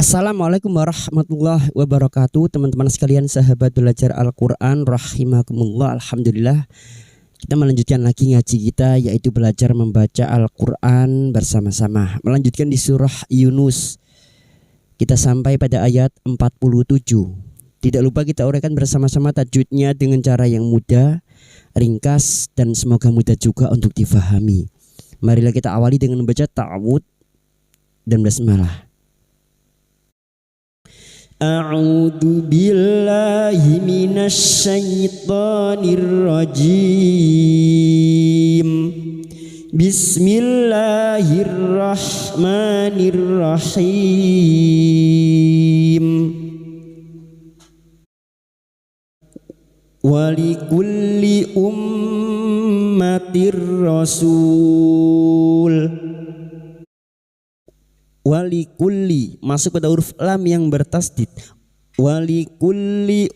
Assalamualaikum warahmatullahi wabarakatuh. Teman-teman sekalian, sahabat belajar Al-Quran rahimakumullah. Alhamdulillah, kita melanjutkan lagi ngaji kita, yaitu belajar membaca Al-Quran bersama-sama. Melanjutkan di surah Yunus. Kita sampai pada ayat 47. Tidak lupa kita uraikan bersama-sama tajwidnya dengan cara yang mudah, ringkas, dan semoga mudah juga untuk difahami. Marilah kita awali dengan membaca ta'awud dan basmalah. A'udzu billahi minasy syaithanir rajim. Bismillahirrahmanirrahim. Walikulli ummatir rasul. Walikulli masuk pada huruf lam yang bertasdid. Walikulli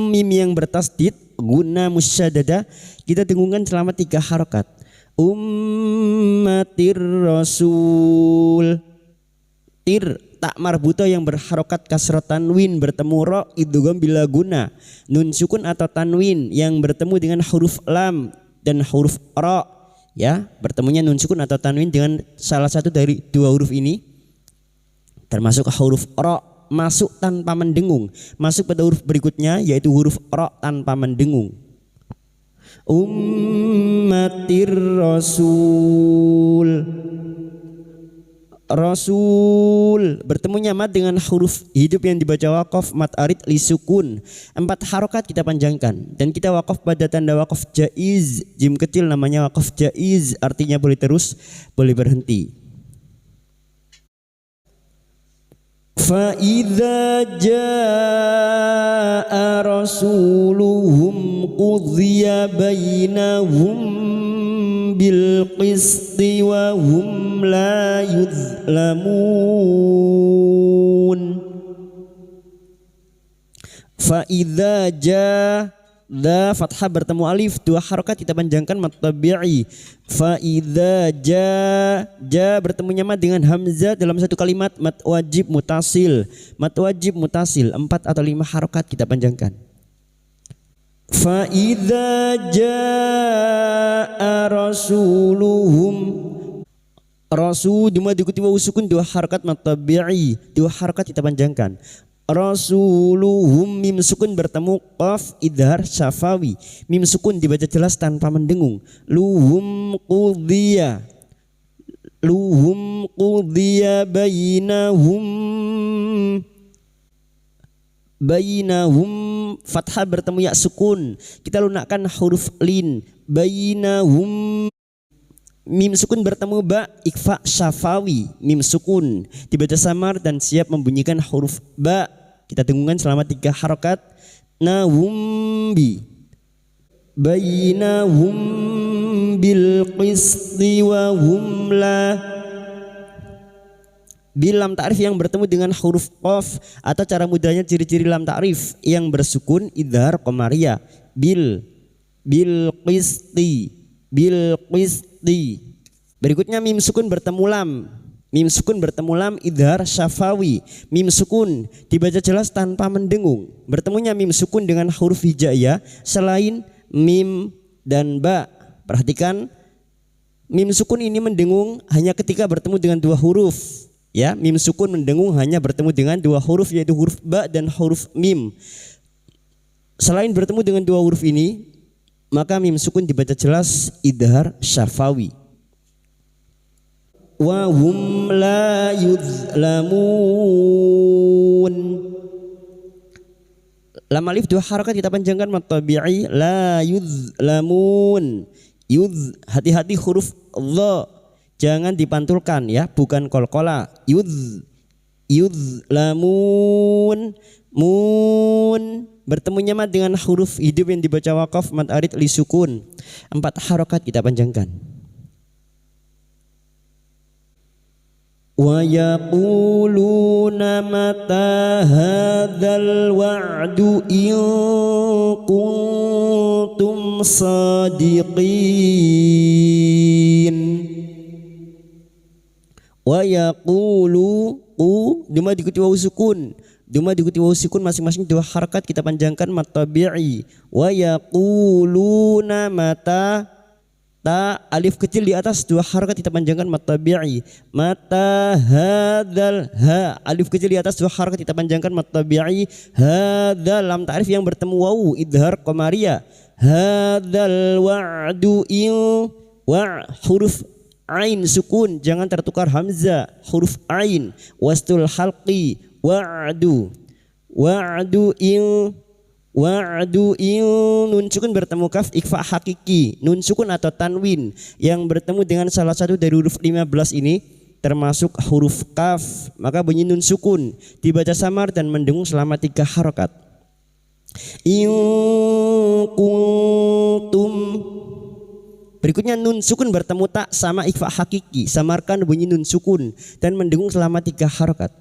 mim yang bertasdid guna musyaddadah, kita dengungkan selama 3 harokat. Ummatir rasul. Tir tak marbuto yang berharokat kasrah tanwin bertemu ro idgham bila guna. Nun sukun atau tanwin yang bertemu dengan huruf lam dan huruf ro, ya, bertemunya nun sukun atau tanwin dengan salah satu dari 2 huruf ini, termasuk huruf ro, masuk tanpa mendengung, masuk pada huruf berikutnya yaitu huruf ro tanpa mendengung. Ummatir rasul. Rasul bertemunya mad dengan huruf hidup yang dibaca waqaf mad arid li sukun. 4 harokat kita panjangkan dan kita waqaf pada tanda waqaf jaiz, jim kecil namanya waqaf jaiz, artinya boleh terus, boleh berhenti. Fa idza jaa rasuluhum qudziya bainahum bil qisti wa hum la yuzlamun. Fa idza jaa, dha fathah bertemu alif, 2 harokat kita panjangkan mad tabi'i. Fa idza ja bertemunya mad dengan hamzah dalam satu kalimat, mad wajib mutasil. Mad wajib mutasil 4 atau 5 harokat kita panjangkan. Fa idza jaa rasuluhum. Rasul dimulai diikuti wawu sukun 2 harokat mad tabi'i, 2 harokat kita panjangkan. Rasuluhum mim sukun bertemu qaf idhar syafawi, mim sukun dibaca jelas tanpa mendengung. Luhum qudiya, luhum qudiya bainahum fathah bertemu ya sukun, kita lunakkan huruf lin. Bainahum mim sukun bertemu ba ikfa syafawi, mim sukun dibaca samar dan siap membunyikan huruf ba, kita dengungkan selama 3 harokat. Nahum bainahum bil qisti wa hum la. Bil lam ta'rif yang bertemu dengan huruf qaf, atau cara mudahnya ciri-ciri lam ta'rif yang bersukun idhar qamariyah. Bil qisti, bil qisti. Berikutnya mim sukun bertemu lam. Mim sukun bertemu lam idhar syafawi, mim sukun dibaca jelas tanpa mendengung. Bertemunya mim sukun dengan huruf hijaiyah selain mim dan ba. Perhatikan, mim sukun ini mendengung hanya ketika bertemu dengan 2 huruf. Ya, mim sukun mendengung hanya bertemu dengan 2 huruf, yaitu huruf ba dan huruf mim. Selain bertemu dengan 2 huruf ini, maka mim sukun dibaca jelas idhar syafawi. Wa hum la yuzlamun. Lam alif 2 harokat kita panjangkan mad tabi'i. La yuzlamun. Hati-hati huruf dha, jangan dipantulkan ya, bukan qalqala. Yuzlamun. Mun bertemunya mad dengan huruf hidup yang dibaca waqaf mad arid li sukun. 4 harokat kita panjangkan. Wa yaquluna mata hadzal wa'du in kuntum sadiqin. Wa yaqulu duma diikuti wawu sukun. Duma diikuti wawu sukun masing-masing 2 harakat kita panjangkan mad tabi'i. Wa yaquluna mata, ta alif kecil di atas 2 harakat kita panjangkan mad tabi'i. Mata hadzal, ha alif kecil di atas 2 harakat kita panjangkan mad tabi'i. Hadzal lam ta'rif yang bertemu wawu idhar qamariyah. Hadzal wa'du in, wa huruf ain sukun jangan tertukar hamzah, huruf ain. Wastul halqi wa'du, wa'du in, wa'du in nun sukun bertemu kaf ikhfa hakiki. Nun sukun atau tanwin yang bertemu dengan salah satu dari huruf 15 ini termasuk huruf kaf, maka bunyi nun sukun dibaca samar dan mendengung selama 3 harokat. In kuntum. Berikutnya nun sukun bertemu tak sama ikhfa hakiki, samarkan bunyi nun sukun dan mendengung selama 3 harokat.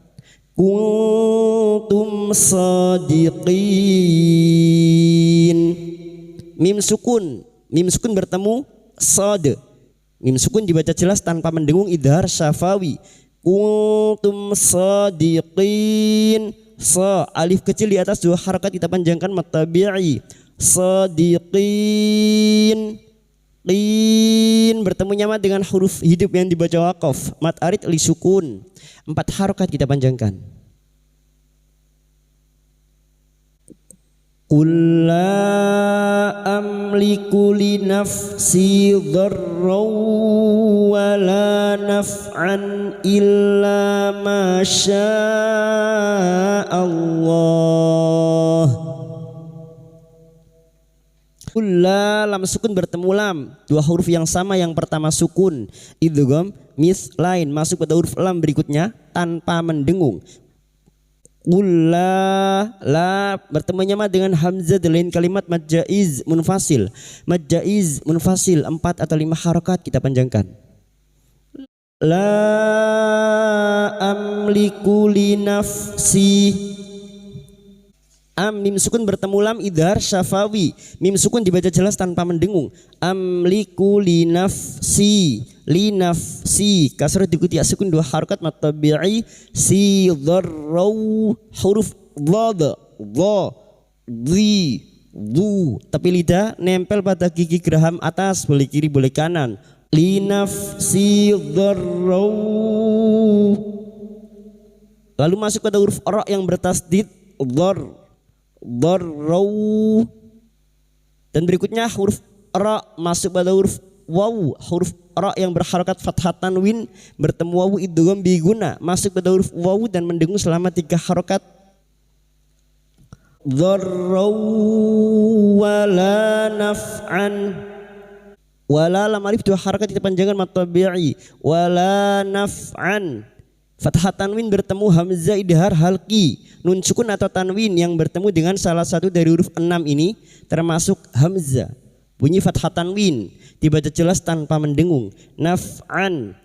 Kuntum sadiqin. Mim sukun bertemu sad. Mim sukun dibaca jelas tanpa mendengung idhar syafawi. Kuntum sadiqin. Sa alif kecil di atas 2 harakat kita panjangkan mad tabi'i. Sadiqin. Qin bertemu nyama dengan huruf hidup yang dibaca waqaf. Mad arid li sukun 4 harakat kita panjangkan. Qul la amliku li nafsi dharran wa la naf'an illa ma syaa Allah. Qul la lam sukun bertemu lam, 2 huruf yang sama, yang pertama sukun idgham mislain masuk pada huruf lam berikutnya tanpa mendengung. Qul la bertemu nyama dengan hamzah di lain kalimat mad jaiz munfasil. Mad jaiz munfasil 4 atau 5 harakat kita panjangkan. La amliku li nafsi. Mim sukun bertemu lam idhar syafawi. Mim sukun dibaca jelas tanpa mendengung. Amliku li nafsi. Li nafsi kasrah diikuti sukun 2 harakat mad tabi'i. Si dharrau huruf dhad, dha, dhi, du, tapi lidah nempel pada gigi geraham atas, boleh kiri boleh kanan. Li nafsi dharrau. Lalu masuk pada huruf ra yang bertasdid dhar, dharrau. Dan berikutnya huruf ra masuk pada huruf wawu, huruf ra yang berharakat fathah tanwin bertemu wawu idgham biguna masuk pada huruf wawu dan mendengung selama 3 harakat. Dharrau wala naf'an. Wala lam alif 2 harakat kita panjangkan mad tabi'i. Wala naf'an fathah tanwin bertemu hamzah idhar halqi. Nun sukun atau tanwin yang bertemu dengan salah satu dari huruf 6 ini termasuk hamzah, bunyi fathah tanwin dibaca jelas tanpa mendengung. Naf'an,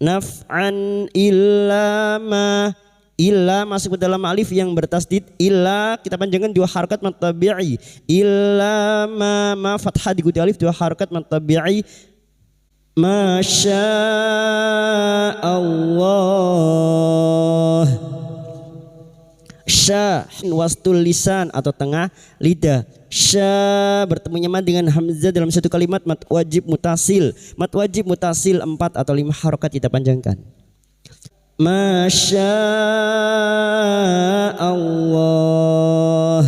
naf'an illa ma. Illa masuk ke dalam alif yang bertasdid. Illa kita panjangkan 2 harakat mad tabi'i. Illa ma fathah diikuti alif 2 harakat mad tabi'i. Masya Allah. Sya wastul lisan atau tengah lidah. Sya bertemu nyaman dengan hamzah dalam satu kalimat mad wajib mutasil. Mad wajib mutasil 4 atau 5 harakat kita panjangkan. Masya Allah.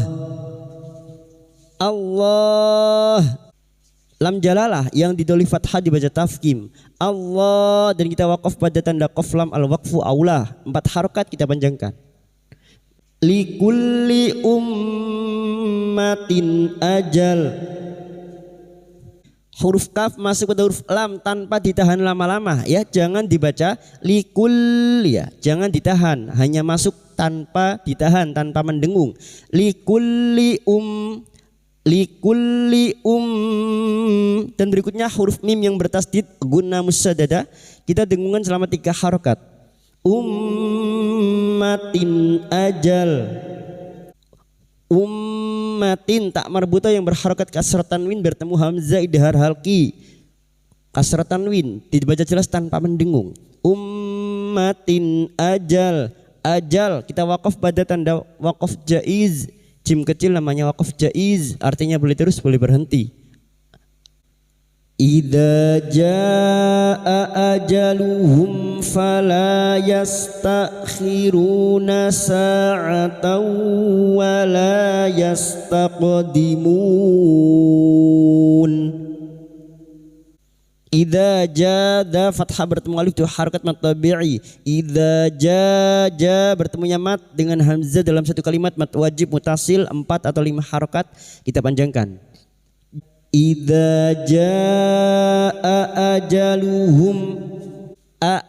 Allah. Lam jalalah yang didoli fathah dibaca tafkim. Allah dan kita wakaf pada tanda qaf lam al waqfu aula. 4 harakat kita panjangkan. Likulli ummatin ajal. Huruf kaf masuk pada huruf lam tanpa ditahan lama-lama ya, jangan dibaca likul ya, jangan ditahan, hanya masuk tanpa ditahan, tanpa mendengung. Likulli dan berikutnya huruf mim yang bertasdid guna musaddada kita dengungan selama 3 harakat. Ummatin ajal. Ummatin tak marbuta yang berharakat kasrah tanwin bertemu hamzah idhar halqi. Kasrah tanwin dibaca jelas tanpa mendengung. Ummatin ajal. Ajal kita wakaf pada tanda wakaf jaiz. Jim kecil namanya wakaf jaiz, artinya boleh terus boleh berhenti. Idza jaa ajaluhum fala yastakhiruna sa'atan wa la yastaqdimun. Idza jada fathah bertemu alif itu harakat mad tabi'i. Idza jaja bertemunya mad dengan hamzah dalam satu kalimat mad wajib mutasil 4 atau 5 harakat kita panjangkan. Idza jaa ajaluhum,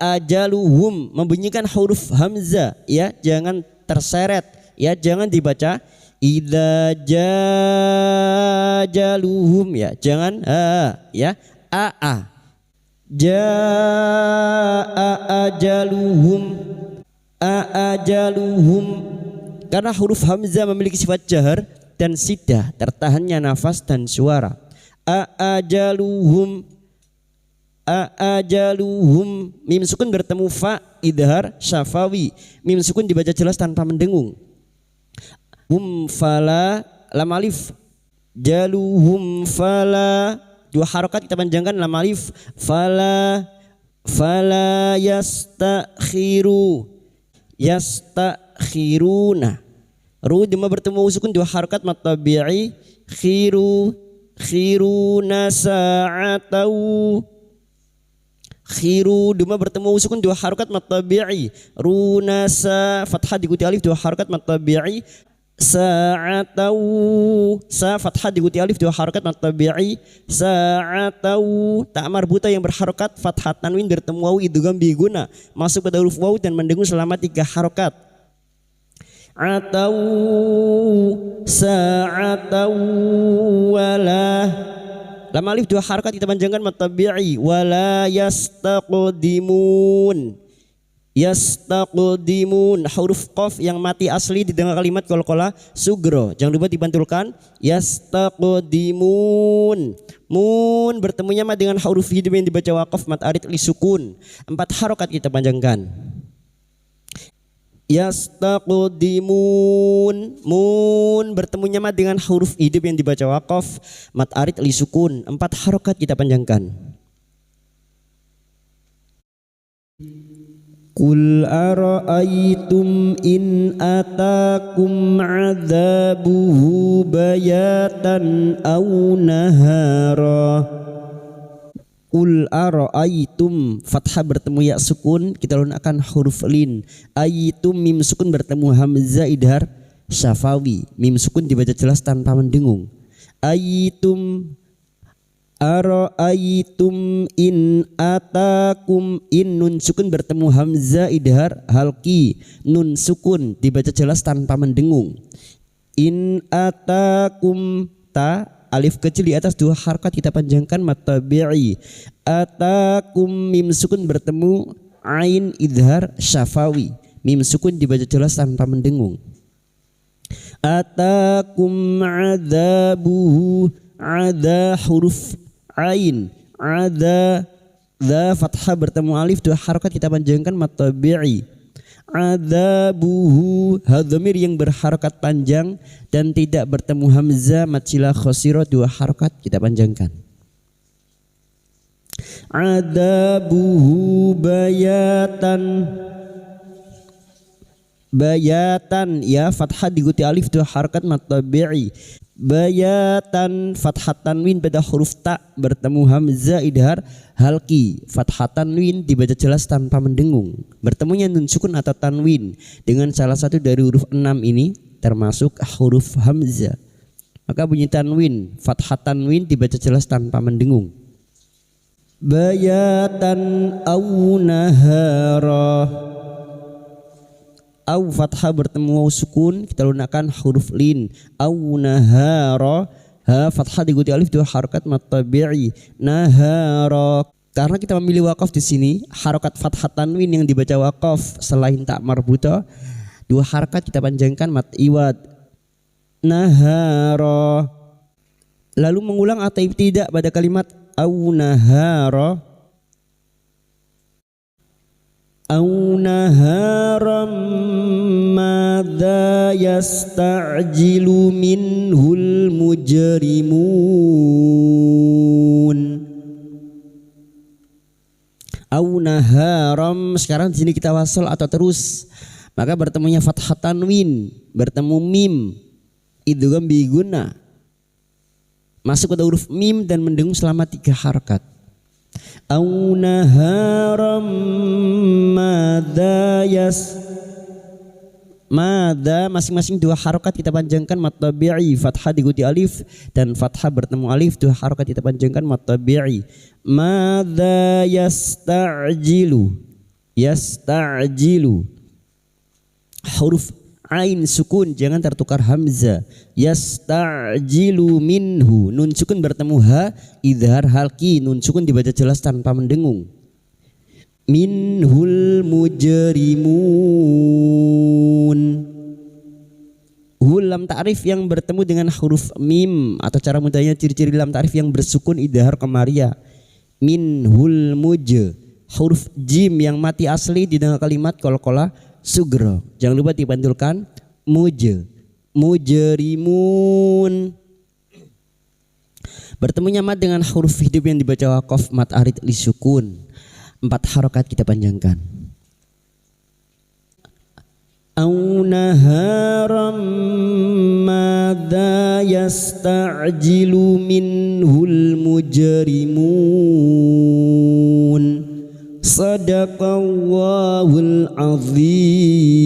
ajaluhum membunyikan huruf hamzah ya, jangan terseret ya, jangan dibaca idza jaa ajaluhum ya, jangan ya, jaa ajaluhum, ajaluhum, karena huruf hamzah memiliki sifat jahar dan sidah, tertahannya nafas dan suara. Ajaluhum, ajaluhum, mim sukun bertemu fa idhar syafawi, mim sukun dibaca jelas tanpa mendengung. Hum fala lam alif, jaluhum fala, 2 harokat kita panjangkan lam alif, fala, fala yastakhiru, yastakhiruna. Ru dima bertemu sukun 2 harokat mad tabi'i, khiru, khiruna sa'atau, khiru dima bertemu sukun 2 harokat mad tabi'i, runasa fathah diikuti alif 2 harokat mad tabi'i, sa'atau, sa fathah diikuti alif 2 harokat mad tabi'i, sa'atau, tak marbuta yang berharokat fathah tanwin bertemu waw idgham bi guna masuk pada huruf waw dan mendengung selama 3 harokat. Atau sa'atau wala, lam alif 2 harakat kita panjangkan mad tabi'i, wala yastaqdimun, yastaqdimun, huruf qaf yang mati asli di tengah kalimat qalqalah sugro, jangan lupa dipantulkan, yastaqdimun. Mun bertemunya mad dengan huruf hidup yang dibaca waqaf mad arid li sukun, 4 harakat kita panjangkan. Yastaqdimun, mun bertemunya mad dengan huruf hidup yang dibaca waqaf mad arid li sukun, 4 harokat kita panjangkan. Qul ara'aytum in atakum adzabuhu bayatan aw nahara. Qul ara'aytum, fathah bertemu ya sukun kita lunakkan huruf lin. Aytum mim sukun bertemu hamzah idhar syafawi, mim sukun dibaca jelas tanpa mendengung. Aytum, ara'aytum in atakum, in nun sukun bertemu hamzah idhar halki, nun sukun dibaca jelas tanpa mendengung. In atakum, ta alif kecil di atas 2 harakat kita panjangkan mad tabi'i. Atakum mim sukun bertemu ain idhar syafawi, mim sukun dibaca jelas tanpa mendengung. Atakum adzabuhu, ada huruf ain, ada, dha fathah bertemu alif 2 harakat kita panjangkan mad tabi'i. Adzabuhu, hadhamir yang berharakat panjang dan tidak bertemu hamzah mad silah khosiro 2 harakat kita panjangkan. Adzabuhu bayatan, bayatan ya fathah diikuti alif 2 harakat mad tabi'i. Bayatan fathah tanwin pada huruf ta bertemu hamzah idhar halki, fathah tanwin dibaca jelas tanpa mendengung. Bertemunya nun sukun atau tanwin dengan salah satu dari huruf 6 ini termasuk huruf hamzah, maka bunyi tanwin, fathah tanwin dibaca jelas tanpa mendengung. Bayatan aw nahara, aw fathah bertemu waw sukun kita lunakkan huruf lin. Aw nahara, ha fathah diikuti alif 2 harakat mad tabi'i, nahara. Karena kita memilih wakaf di sini, harakat fathah tanwin yang dibaca wakaf selain tak marbuta 2 harakat kita panjangkan mad iwad, nahara. Lalu mengulang atau tidak pada kalimat aw nahara. Au naharam madza yasta'jilu minhul mujrimun. Au naharam, sekarang di sini kita wasal atau terus, maka bertemunya fathah tanwin, bertemu mim, idgham bi gunna, masuk pada huruf mim dan mendengung selama 3 harakat. Au naharam madza masing-masing 2 harakat kita panjangkan mad tabi'i, fathah diikuti alif dan fathah bertemu alif, 2 harakat kita panjangkan mad tabi'i. Madza yasta'jilu, huruf ain sukun jangan tertukar hamzah. Yasta'jilu minhu, nun sukun bertemu ha, idhar halki, nun sukun dibaca jelas tanpa mendengung. Minhul mujrimun, hul lam ta'rif yang bertemu dengan huruf mim, atau cara mudahnya ciri-ciri lam ta'rif yang bersukun idhar kamaria. Minhul huruf jim yang mati asli di dalam kalimat qalqalah sugro, jangan lupa dipantulkan mujrimun. Bertemunya mad dengan huruf hidup yang dibaca waqaf mad arid li sukun, 4 harakat kita panjangkan. Au naharam madza yasta'jilu minhul mujrimun. Sadaqallahul azim.